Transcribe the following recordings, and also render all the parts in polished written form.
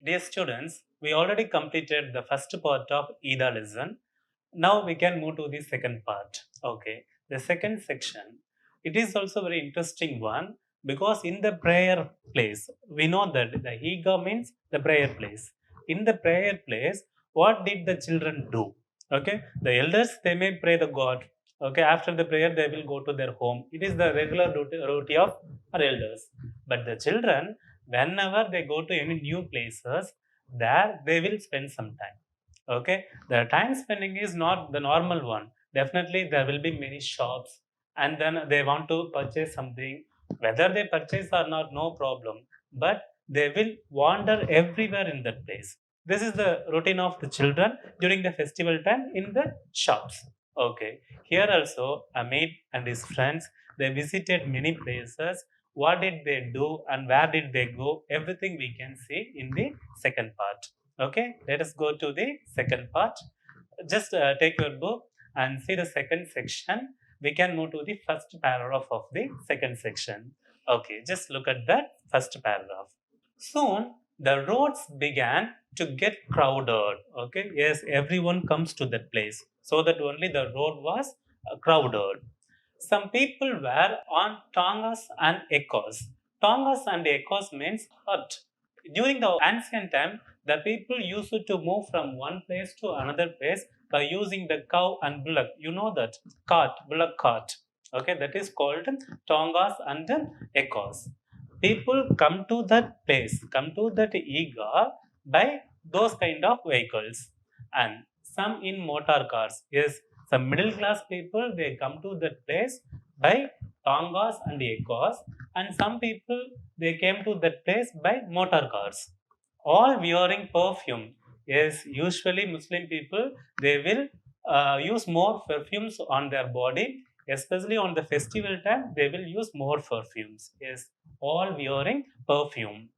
Dear students, we already completed the first part of Eidgah lesson. Now we can move to the second part. Okay, the second section. It is also very interesting one because in the prayer place, we know that the Eidgah means the prayer place. In the prayer place, what did the children do? Okay, the elders they may pray the God. Okay, after the prayer they will go to their home. It is the regular routine of our elders. But the children, whenever they go to any new places, there they will spend some time. Okay, the time spending is not the normal one. Definitely, there will be many shops, and then they want to purchase something. Whether they purchase or not, no problem. But they will wander everywhere in that place. This is the routine of the children during the festival time in the shops. Okay, here also, Amit and his friends they visited many places. What did they do and where did they go? Everything we can see in the second part. Okay, let us go to the second part. Just take your book and see the second section. We can move to the first paragraph of the second section. Okay, just look at that first paragraph. Soon the roads began to get crowded. Okay, yes, everyone comes to that place. So that only the road was crowded. Some people were on tongas and echoes. Tongas and echoes means hut. During the ancient time, the people used to move from one place to another place by using the cow and bullock. You know that cart, bullock cart. Okay, that is called tongas and echoes. People come to that place, come to that Eidgah by those kind of vehicles, and some in motor cars. Yes, some middle class people they come to that place by tongas and echoes, and some people they came to that place by motor cars, all wearing perfume. Yes, usually Muslim people they will use more perfumes on their body, especially on the festival time. They will use more perfumes. Yes, all wearing perfume,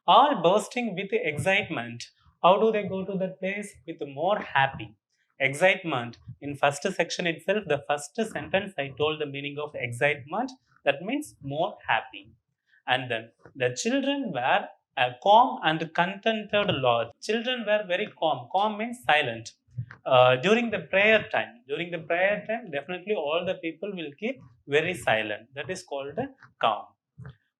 all bursting with excitement. How do they go to that place? With more happy. Excitement. In first section itself, the first sentence I told the meaning of excitement. That means more happy. And then the children were a calm and contented lot. Children were very calm. Calm means silent. During the prayer time, definitely all the people will keep very silent. That is called calm.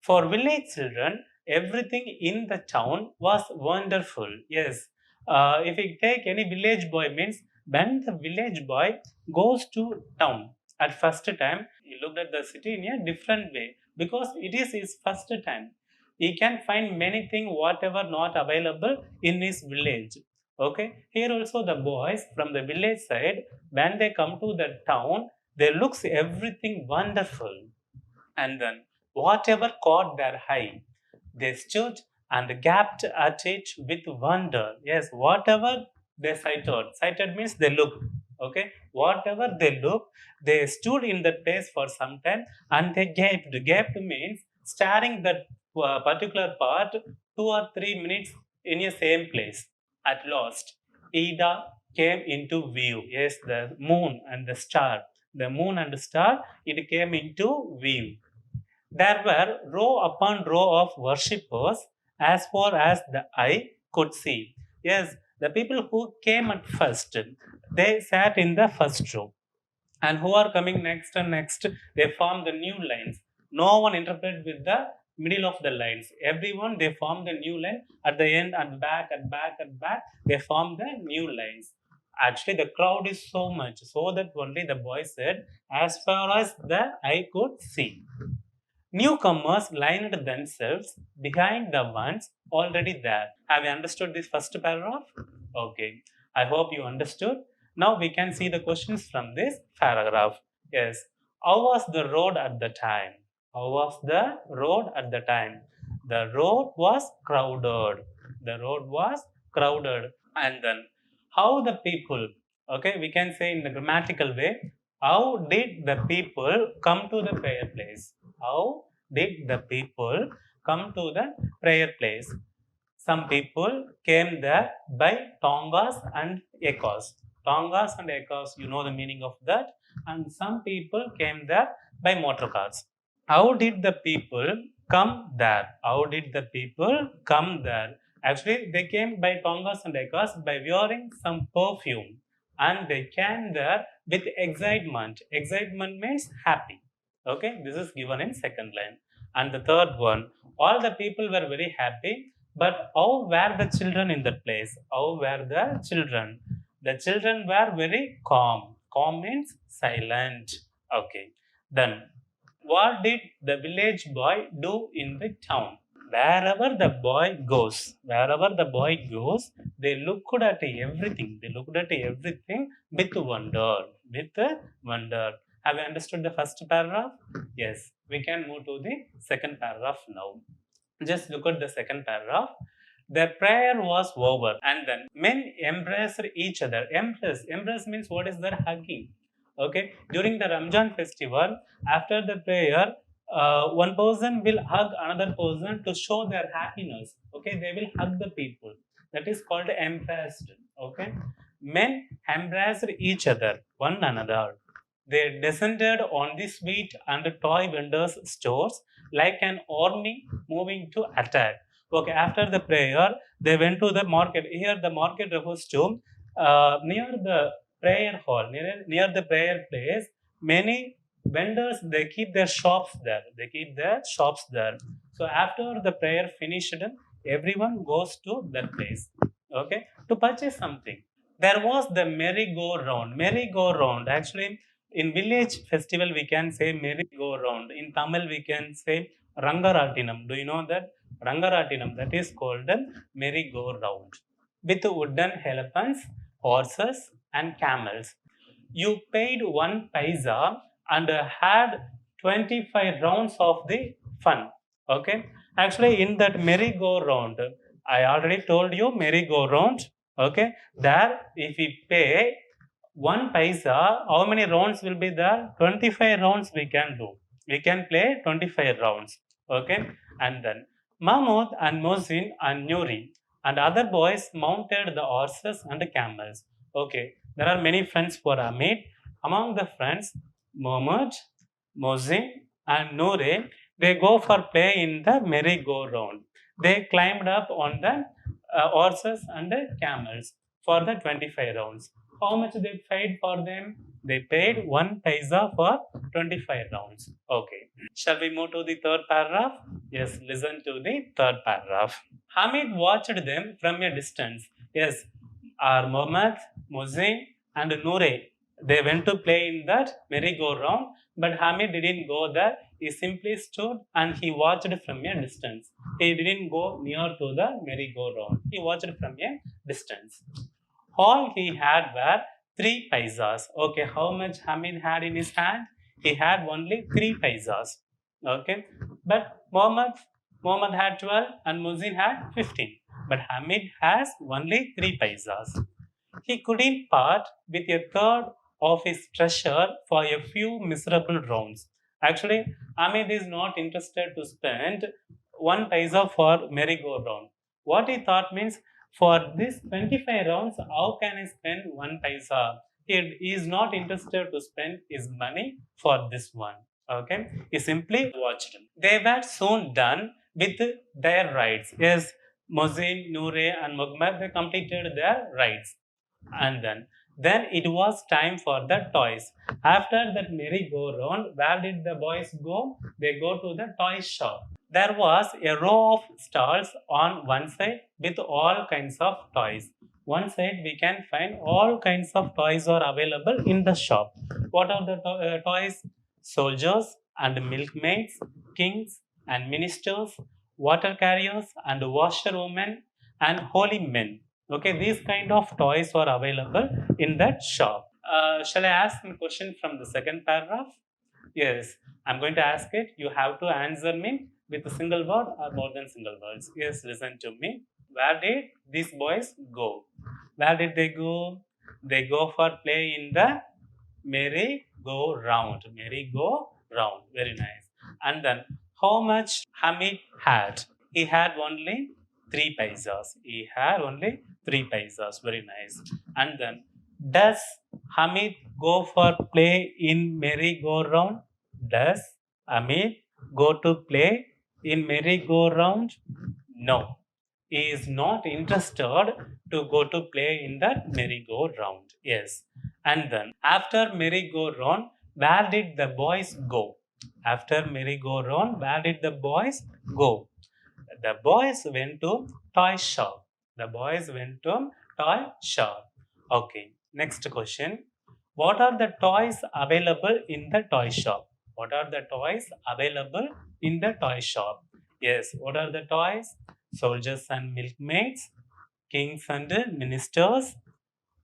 For village children, everything in the town was wonderful. Yes, if we take any village boy, means when the village boy goes to town at first time, he looked at the city in a different way because it is his first time. He can find many things whatever not available in his village. Okay, here also the boys from the village side, when they come to the town, they looks everything wonderful, and then whatever caught their eye, they stood and gaped at it with wonder. Yes, whatever they sighted means they looked. Okay, whatever they looked, they stood in that place for some time and they gaped. Gaped means staring that particular part 2 or 3 minutes in a same place. At last, Ida came into view. Yes, the moon and the star. The moon and the star, it came into view. There were row upon row of worshippers as far as the eye could see. Yes, the people who came at first, they sat in the first row. And who are coming next and next, they form the new lines. No one interpret with the middle of the lines. Everyone, they form the new line at the end and back and back and back. They form the new lines. Actually, the crowd is so much, so that only the boy said, as far as the eye could see. Newcomers lined themselves behind the ones already there. Have you understood this first paragraph? Okay. I hope you understood. Now we can see the questions from this paragraph. Yes. How was the road at the time? How was the road at the time? The road was crowded. The road was crowded. And then how the people, okay, we can say in the grammatical way, how did the people come to the prayer place? How did the people come to the prayer place? Some people came there by tongas and echoes. Tongas and echoes, you know the meaning of that. And some people came there by motor cars. How did the people come there? How did the people come there? Actually, they came by Tongas and Eidgahs by wearing some perfume, and they came there with excitement. Excitement means happy. Okay, this is given in second line. And the third one, all the people were very happy, but how were the children in that place? How were the children? The children were very calm. Calm means silent. Okay. Then, what did the village boy do in the town? Wherever the boy goes, they looked at everything. They looked at everything with wonder. With wonder. Have you understood the first paragraph? Yes. We can move to the second paragraph now. Just look at the second paragraph. The prayer was over, and then men embraced each other. Embrace means what is that? Hugging. Okay. During the Ramjan festival, after the prayer, one person will hug another person to show their happiness. Okay, they will hug the people. That is called embraced. Okay, men embraced each other, one another. They descended on the sweet and toy vendors' stores like an army moving to attack. Okay, after the prayer, they went to the market. Here, the market refers to near the prayer hall, near the prayer place. Many vendors, they keep their shops there. They keep their shops there. So after the prayer finished, everyone goes to that place. Okay, to purchase something. There was the merry-go-round. Merry-go-round. Actually, in village festival we can say merry-go-round. In Tamil we can say Rangaratinam. Do you know that? Rangaratinam. That is called a merry-go-round. With wooden elephants, horses, and camels. You paid 1 paisa and had 25 rounds of the fun. Okay. Actually, in that merry-go-round, I already told you merry-go-round. Okay. There, if we pay 1 paisa, how many rounds will be there? 25 rounds we can do. We can play 25 rounds. Okay. And then Mahmoud and Mohsin and Nuri and other boys mounted the horses and the camels. Okay. There are many friends for Amit. Among the friends, Mohammed, Mohsin, and Noore, they go for play in the merry-go-round. They climbed up on the horses and the camels for the 25 rounds. How much they paid for them? They paid 1 paisa for 25 rounds. Okay. Shall we move to the third paragraph? Yes, listen to the third paragraph. Hamid watched them from a distance. Yes, our Mohammed, Mohsin, and Noore, they went to play in that merry-go-round, but Hamid didn't go there. He simply stood and he watched from a distance. He didn't go near to the merry-go-round. He watched from a distance. All he had were 3 paisas. Okay, how much Hamid had in his hand? He had only 3 paisas. Okay, but Mohammed had 12 and Muzin had 15. But Hamid has only 3 paisas. He couldn't part with a third of his treasure for a few miserable rounds. Actually, Hamid is not interested to spend 1 paisa for merry-go-round. What he thought means, for this 25 rounds, how can I spend 1 paisa? He is not interested to spend his money for this one. Okay, he simply watched. They were soon done with their rides. Yes, Mohsin, Noore, and Muhammad, they completed their rides. And then it was time for the toys. After that merry-go-round, where did the boys go? They go to the toy shop. There was a row of stalls on one side with all kinds of toys. One side we can find all kinds of toys are available in the shop. What are the toys? Soldiers and milkmaids, kings and ministers, water carriers and washerwomen, and holy men. Okay, these kind of toys are available in that shop. Shall I ask a question from the second paragraph? Yes, I'm going to ask it. You have to answer me with a single word or more than single words. Yes, listen to me. Where did these boys go? Where did they go? They go for play in the merry-go-round. Merry-go-round. Very nice. And then, how much Hamid had? He had only 3 paisas. He had only 3 paisas. Very nice. And then, does Hamid go for play in merry-go-round? Does Hamid go to play in merry-go-round? No. He is not interested to go to play in that merry-go-round. Yes. And then after merry-go-round, where did the boys go? After merry-go-round, where did the boys go? The boys went to toy shop. The boys went to toy shop. Okay. Next question. What are the toys available in the toy shop? What are the toys available in the toy shop? Yes. What are the toys? Soldiers and milkmaids, kings and ministers,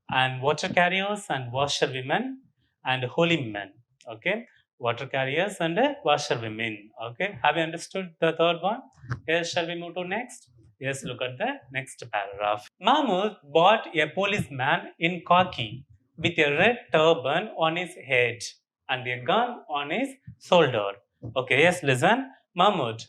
and water carriers and washerwomen and holy men. Okay, water carriers and washerwomen. Okay, have you understood the third one? Yes, shall we move to next? Yes, look at the next paragraph. Mahmud bought a policeman in khaki with a red turban on his head and a gun on his shoulder. Okay, yes, listen. Mahmud,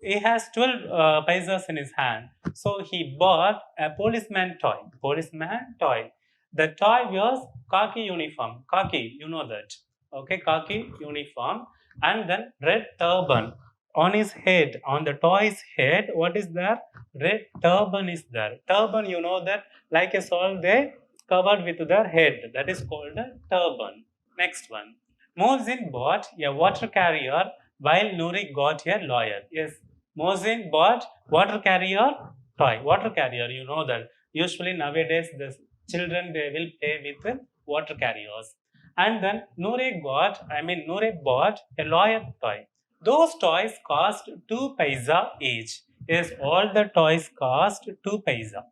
he has 12 paisas in his hand. So he bought a policeman toy. Policeman toy. The toy was khaki uniform. Khaki, you know that. Okay, khaki uniform. And then red turban on his head, on the toy's head. What is there? Red turban is there. Turban, you know that, like a shawl, they covered with their head. That is called a turban. Next one. Mohsin bought a water carrier while Nuri got a lawyer. Yes, Mohsin bought water carrier toy. Water carrier, you know that. Usually nowadays the children they will play with water carriers. And then Nure bought a lawyer toy. Those toys cost 2 paisa each. Yes, all the toys cost 2 paisa.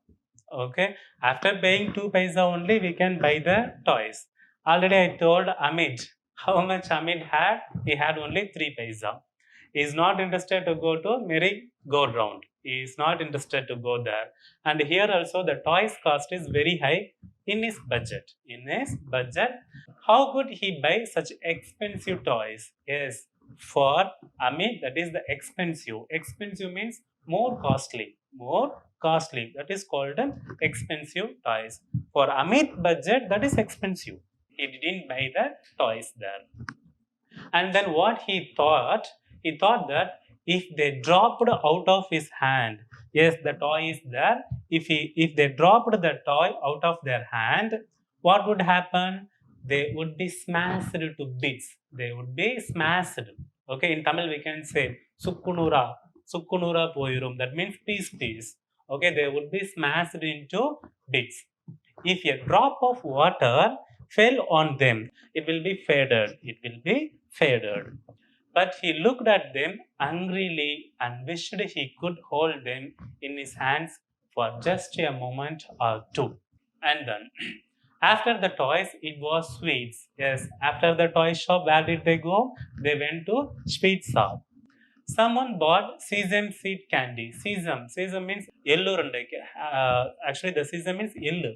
Okay. After paying 2 paisa only, we can buy the toys. Already I told Amit how much Amit had. He had only 3 paisa. He is not interested to go to merry-go-round. He is not interested to go there. And here also the toys cost is very high in his budget. In his budget, how could he buy such expensive toys? Yes, for Amit, that is the expensive. Expensive means more costly. More costly. That is called an expensive toys. For Amit budget, that is expensive. He didn't buy the toys there. And then what he thought that if they dropped out of his hand, yes, the toy is there. If they dropped the toy out of their hand, what would happen? They would be smashed to bits. They would be smashed. Okay, in Tamil we can say Sukkunura. Sukkunura poirum. That means piece. Okay, they would be smashed into bits. If a drop of water fell on them, it will be faded. It will be faded. But he looked at them angrily and wished he could hold them in his hands for just a moment or two. And then, after the toys, it was sweets. Yes, after the toy shop, where did they go? They went to sweet shop. Someone bought sesame seed candy. Sesame means yellow. Actually, the sesame means yellow.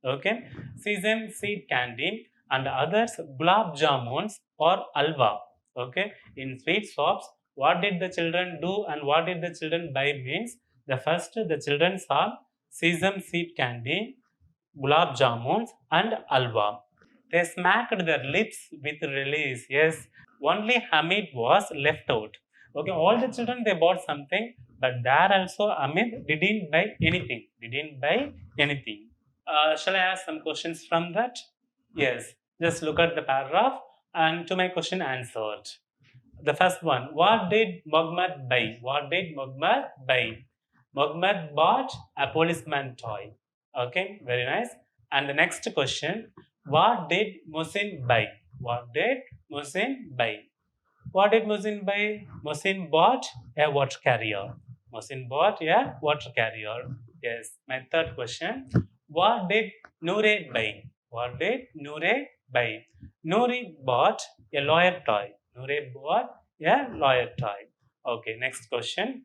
Okay, sesame seed candy and others gulab jamuns or alwa. Okay, in sweet shops, what did the children do and what did the children buy means the first the children saw sesame seed candy, gulab jamuns and alwa. They smacked their lips with relish. Yes, only Hamid was left out. Okay, all the children they bought something, but there also Hamid didn't buy anything. Didn't buy anything. Shall I ask some questions from that? Yes, just look at the paragraph and to my question answered. The first one, what did Mohammed buy? What did Mohammed buy? Mohammed bought a policeman toy. Okay, very nice. And the next question, what did Musin buy? What did Musin buy? What did Musin buy? Musin bought a water carrier. Musin bought a water carrier. Yes. My third question. What did Noore buy? What did Noore buy? Noore bought a lawyer toy. Noore bought a lawyer toy. Okay. Next question.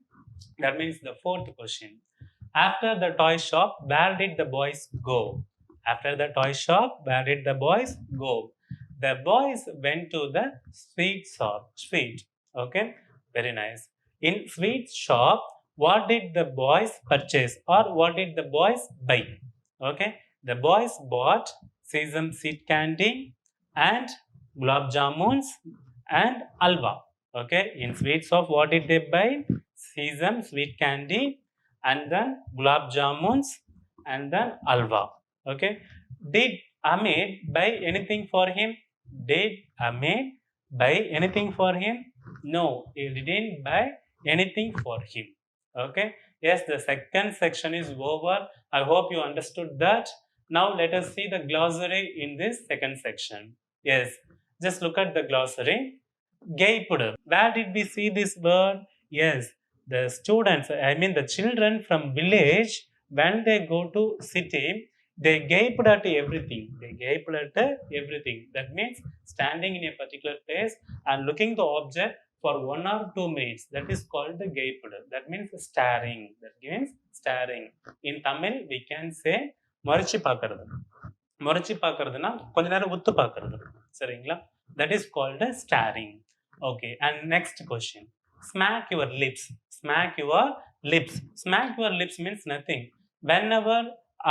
That means the fourth question. After the toy shop, where did the boys go? After the toy shop, where did the boys go? The boys went to the sweet shop. Sweet. Okay. Very nice. In sweet shop, what did the boys purchase or what did the boys buy? Okay. The boys bought sesame seed candy and gulab jamuns and alwa. Okay. In sweet shop, what did they buy? Sesame sweet candy and then gulab jamuns, and then alwa. Okay. Did Ahmed buy anything for him? Did Ahmed buy anything for him? No, he didn't buy anything for him. Okay. Yes, the second section is over. I hope you understood that. Now let us see the glossary in this second section. Yes, just look at the glossary. Gaped. Where did we see this word? Yes, the students, I mean the children from village, when they go to city, they gaped at everything. They gaped at everything. That means standing in a particular place and looking the object for 1 or 2 minutes. That is called the gaped. That means staring. That means staring. In Tamil, we can say மறைச்சு பார்க்கறது. முறைச்சு பார்க்கறதுனா கொஞ்ச நேரம் உத்து பார்க்கறது. சரிங்களா? That is called as staring. Okay, and next question. Smack your lips. Smack your lips. Smack your lips means nothing. Whenever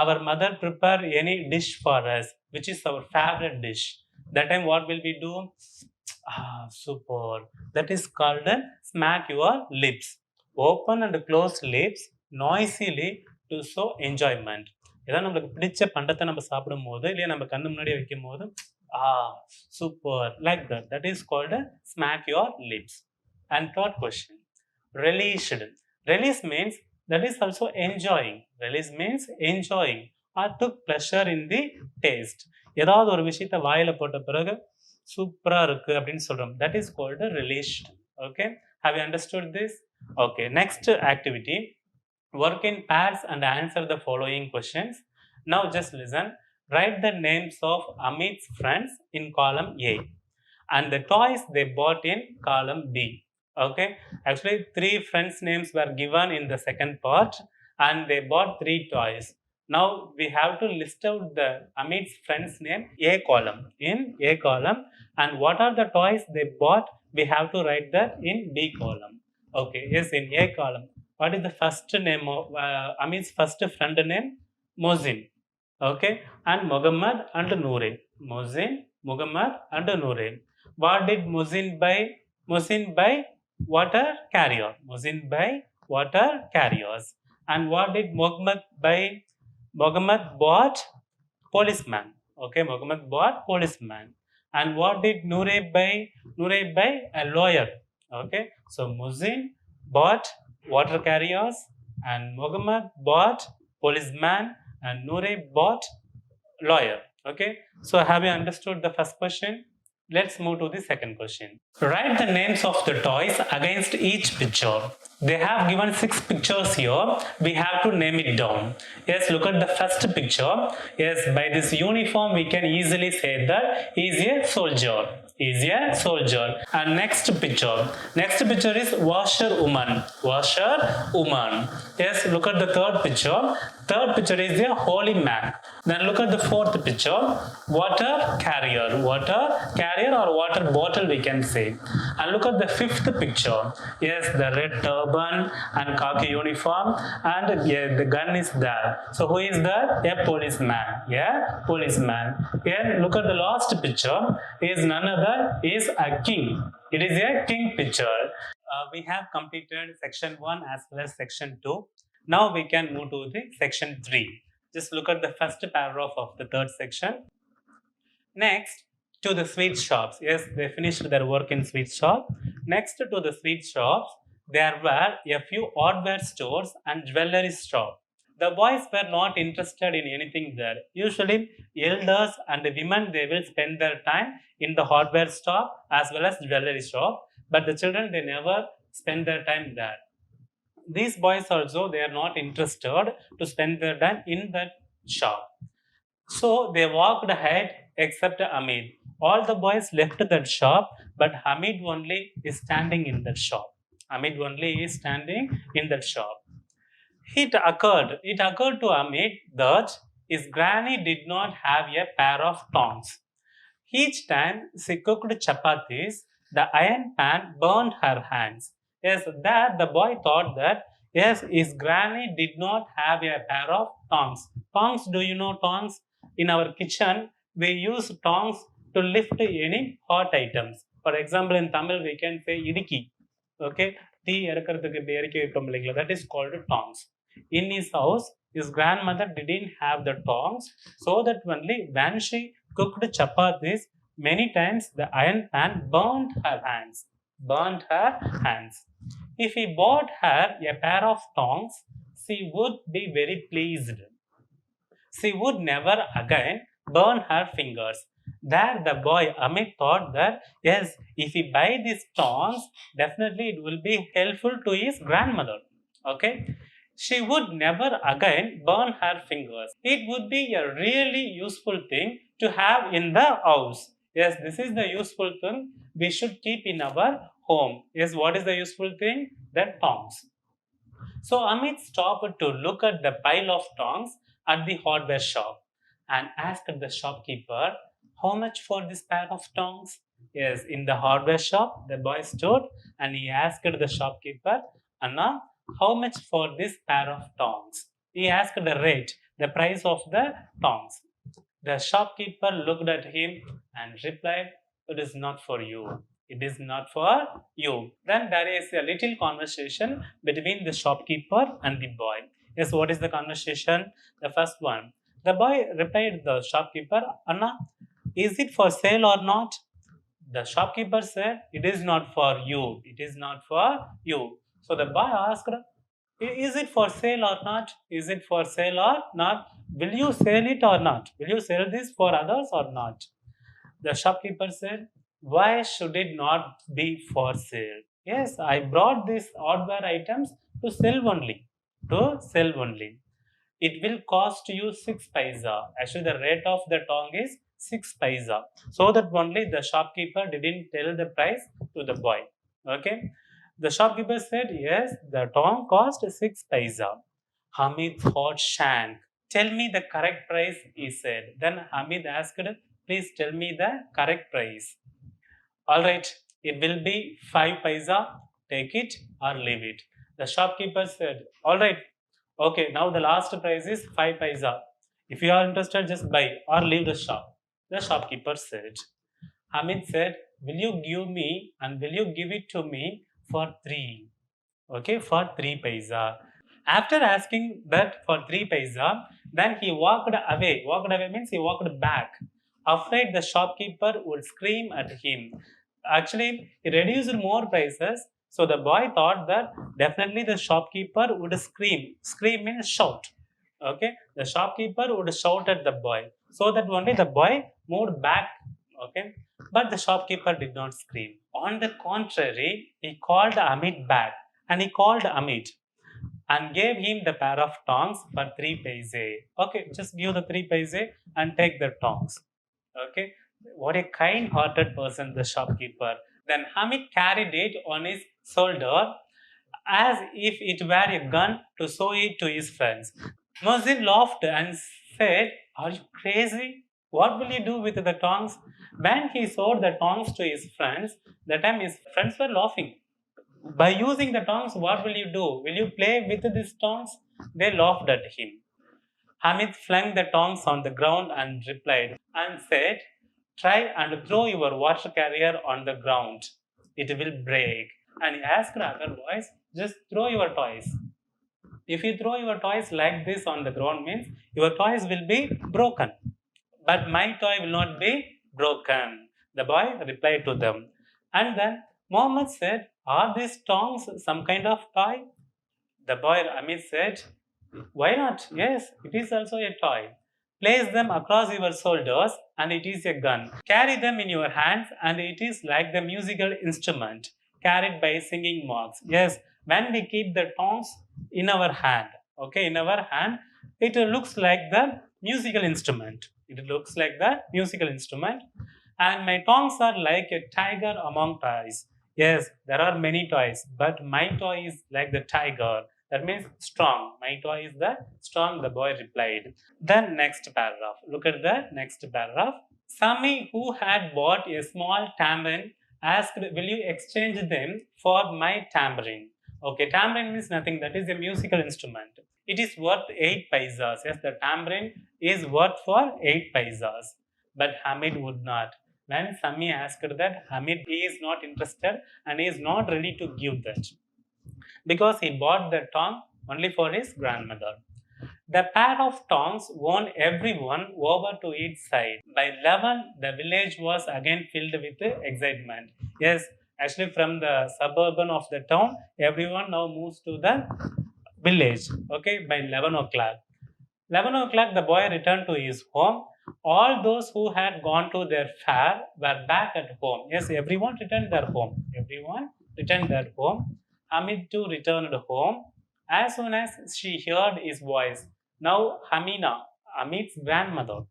our mother prepare any dish for us, which is our favorite dish, that time what will we do? Super. That is called smack your lips. Open and close lips noisily to show enjoyment. ஏதாவது நம்மளுக்கு பிடிச்ச பண்டத்தை நம்ம சாப்பிடும் போது இல்லையா நம்ம கண்ணு முன்னாடி வைக்கும் போது super like that that is called smack your lips. And third question, relished. Relish means that is also enjoying. Relish means enjoying or took pleasure in the taste. ஏதாவது ஒரு விஷயத்தை வாயில போட்ட பிறகு சூப்பரா இருக்கு அப்படின்னு சொல்றோம். That is called relished. Okay, have you understood this? Okay, next activity. Work in pairs and answer the following questions. Now just listen. Write the names of Amit's friends in column A and the toys they bought in column B. Okay, actually 3 friends names were given in the second part and they bought 3 toys. Now we have to list out the Amit's friends name A column, in A column, and what are the toys they bought, we have to write that in B column. Okay, yes, in A column. What is the first name of Amit's first friend name? Mozin. Okay, and Muhammad and Noore. Mozin, Muhammad and Noore. What did Mozin buy? Mozin buy water carrier. Mozin buy water carriers. And what did Muhammad buy? Muhammad bought policeman. Okay, Muhammad bought policeman. And what did Noore buy? Noore buy a lawyer. Okay, so Mozin bought water carriers and Muhammad bought policeman and Noore bought lawyer. Okay, so have you understood the first question? Let's move to the second question. Write the names of the toys against each picture. They have given 6 pictures here. We have to name it down. Yes, look at the first picture. Yes, by this uniform we can easily say that he is a soldier. He is a soldier. And next picture. Next picture is washer woman. Washer woman. Yes, look at the third picture. Third picture is a holy man. Then look at the fourth picture. Water carrier. Water carrier or water bottle we can say. And look at the fifth picture. Yes, the red turban and khaki uniform and yeah, the gun is there. So who is that? A policeman. Yeah, policeman. Yeah, look at the last picture. Is none other, is a king. It is a king picture. We have completed section 1 as well as section 2. Now we can move to the section 3. Just look at the first paragraph of the third section. Next, to the sweet shops. Yes, they finished their work in sweet shop. Next to the sweet shops, there were a few hardware stores and jewelry shop. The boys were not interested in anything there. Usually, elders and the women, they will spend their time in the hardware shop as well as jewelry shop. But the children, they never spend their time there. These boys also, they are not interested to spend their time in that shop. So they walked ahead except Hamid. All the boys left that shop, but Hamid only is standing in that shop. Hamid only is standing in that shop. It occurred to Hamid that his granny did not have a pair of tongs. Each time she cooked chapatis, the iron pan burned her hands. Yes, that the boy thought that yes, his granny did not have a pair of tongs. Tongs, do you know tongs? In our kitchen, we use tongs to lift any hot items. For example, in Tamil, we can say idiki. Okay, tea that is called tongs. In his house, his grandmother didn't have the tongs, so that only when she cooked chapatis, many times the iron pan burned her hands. Burned her hands. If he bought her a pair of tongs, she would be very pleased. She would never again burn her fingers. There, the boy Amit thought that yes, if he buy these tongs, definitely it will be helpful to his grandmother. Okay, she would never again burn her fingers. It would be a really useful thing to have in the house. Yes, this is the useful thing we should keep in our home. Yes, what is the useful thing? The tongs. So Amit stopped to look at the pile of tongs at the hardware shop and asked the shopkeeper, how much for this pair of tongs? Yes, in the hardware shop, the boy stood and he asked the shopkeeper, Anna, how much for this pair of tongs? He asked the rate, the price of the tongs. The shopkeeper looked at him and replied, it is not for you. It is not for you. Then there is a little conversation between the shopkeeper and the boy. Yes, what is the conversation? The first one. The boy replied the shopkeeper, Anna, is it for sale or not? The shopkeeper said, it is not for you. It is not for you. So the boy asked, is it for sale or not? Is it for sale or not? Will you sell it or not? Will you sell this for others or not? The shopkeeper said, why should it not be for sale? Yes, I brought these hardware items to sell only. To sell only. It will cost you 6 paisa. Actually, the rate of the tong is 6 paisa. So that only the shopkeeper didn't tell the price to the boy. Okay. The shopkeeper said, yes, the tong cost 6 paisa. Hamid thought shank. Tell me the correct price, he said. Then Hamid asked, please tell me the correct price. All right, it will be 5 paisa. Take it or leave it. The shopkeeper said, all right, okay, now the last price is 5 paisa. If you are interested, just buy or leave the shop. The shopkeeper said. Hamid said, will you give me and will you give it to me for 3? Okay, for 3 paisa. After asking that for 3 paisa, then he walked away. Walked away means he walked back, afraid the shopkeeper would scream at him. Actually, he reduced more prices, so the boy thought that definitely the shopkeeper would scream. Scream means shout. Okay, the shopkeeper would shout at the boy, so that only the boy moved back. Okay, but the shopkeeper did not scream. On the contrary, he called Amit back and he called Amit and gave him the pair of tongs for 3 paise. Okay, just give the 3 paise and take the tongs. Okay, what a kind hearted person, the shopkeeper. Then Hamid carried it on his shoulder as if it were a gun to show it to his friends. Muzzin laughed and said, are you crazy? What will you do with the tongs? When he showed the tongs to his friends, that time his friends were laughing. By using the tongs, what will you do? Will you play with these tongs? They laughed at him. Hamid flung the tongs on the ground and replied and said, try and throw your water carrier on the ground. It will break. And he asked the other boys, just throw your toys. If you throw your toys like this on the ground means your toys will be broken. But my toy will not be broken. The boy replied to them. And then Mohammed said, are these tongs some kind of toy? The boy Amit said, why not? Yes, it is also a toy. Place them across your shoulders and it is a gun. Carry them in your hands and it is like the musical instrument carried by singing monks. Yes, when we keep the tongs in our hand, okay, in our hand, it looks like the musical instrument. It looks like the musical instrument. And my tongs are like a tiger among toys. Yes, there are many toys, but my toy is like the tiger. That means strong. My toy is the strong, the boy replied. Then next paragraph. Look at the next paragraph. Sami, who had bought a small tambourine, asked, will you exchange them for my tambourine? Okay, tambourine means nothing. That is a musical instrument. It is worth 8 paisas. Yes, the tambourine is worth for 8 paisas. But Hamid would not. When Sami asked that, Hamid is not interested and he is not ready to give that. Because he bought the tongue only for his grandmother. The pair of tongs won everyone over to its side. By 11, the village was again filled with excitement. Yes, actually, from the suburban of the town, everyone now moves to the village. Okay, by 11 o'clock. 11 o'clock, the boy returned to his home. All those who had gone to their fair were back at home. Yes, everyone returned their home. Everyone returned their home. Hamid too returned home. As soon as she heard his voice, now Hamina, Hamid's grandmother,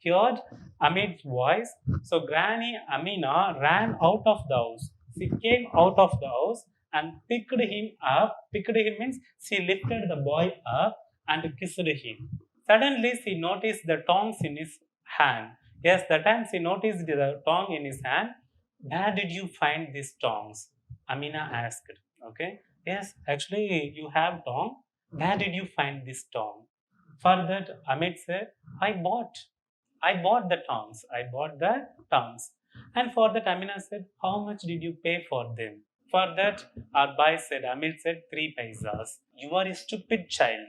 heard Hamid's voice. So Granny Amina ran out of the house. She came out of the house and picked him up. Picked him means she lifted the boy up and kissed him. Suddenly, she noticed the tongs in his hand. Yes, the time she noticed the tongue in his hand. Where did you find these tongs? Amina asked. Okay. Yes, actually, you have tongue. Where did you find this tongue? For that, Amit said, I bought. I bought the tongs. I bought the tongs. And for that, Amina said, how much did you pay for them? For that, our boy said, Amit said, 3 paisas. You are a stupid child.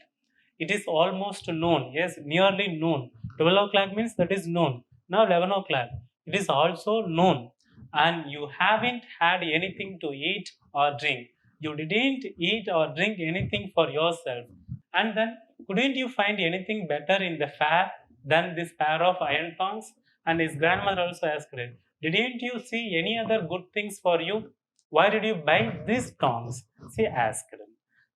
It is almost noon. Yes, nearly noon. 12 o'clock means that is noon. Now 11 o'clock. It is also noon. And you haven't had anything to eat or drink. You didn't eat or drink anything for yourself. And then, couldn't you find anything better in the fair than this pair of iron tongs? And his grandmother also asked him, didn't you see any other good things for you? Why did you buy these tongs? She asked him.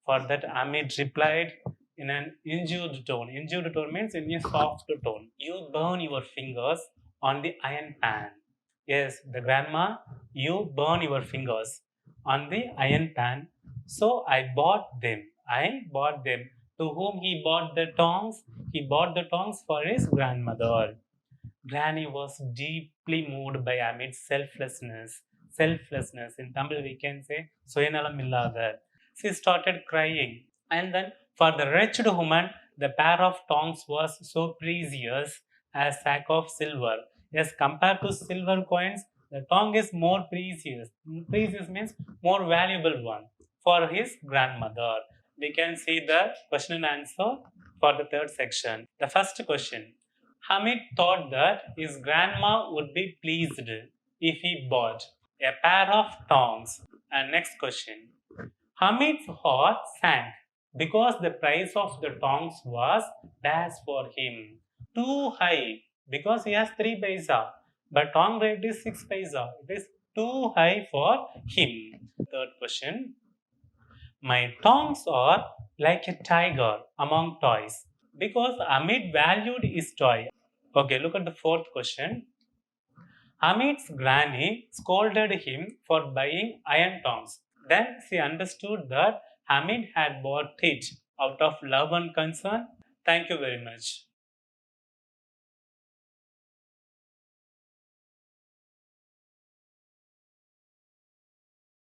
For that, Amit replied in an injured tone. Injured tone means in a soft tone. You burn your fingers on the iron pan. Yes, the grandma, you burn your fingers on the iron pan. So I bought them. I bought them. To whom he bought the tongs? He bought the tongs for his grandmother. Granny was deeply moved by Amit's selflessness. Selflessness. In Tamil, we can say, Suyannalam illadha. She started crying. And then, for the wretched woman, the pair of tongs was so precious as sack of silver. Yes, compared to silver coins, the tong is more precious. Precious means more valuable one for his grandmother. We can see the question and answer for the third section. The first question. Hamid thought that his grandma would be pleased if he bought a pair of tongs. And next question. Hamid's heart sank because the price of the tongs was dash for him. Too high because he has 3 paisa, but tong rate is 6 paisa. It is too high for him. Third question. My tongs are like a tiger among toys because Amit valued his toy. Okay, look at the fourth question. Hamit's granny scolded him for buying iron tongs. Then she understood that Hamid had bought it out of love and concern. Thank you very much.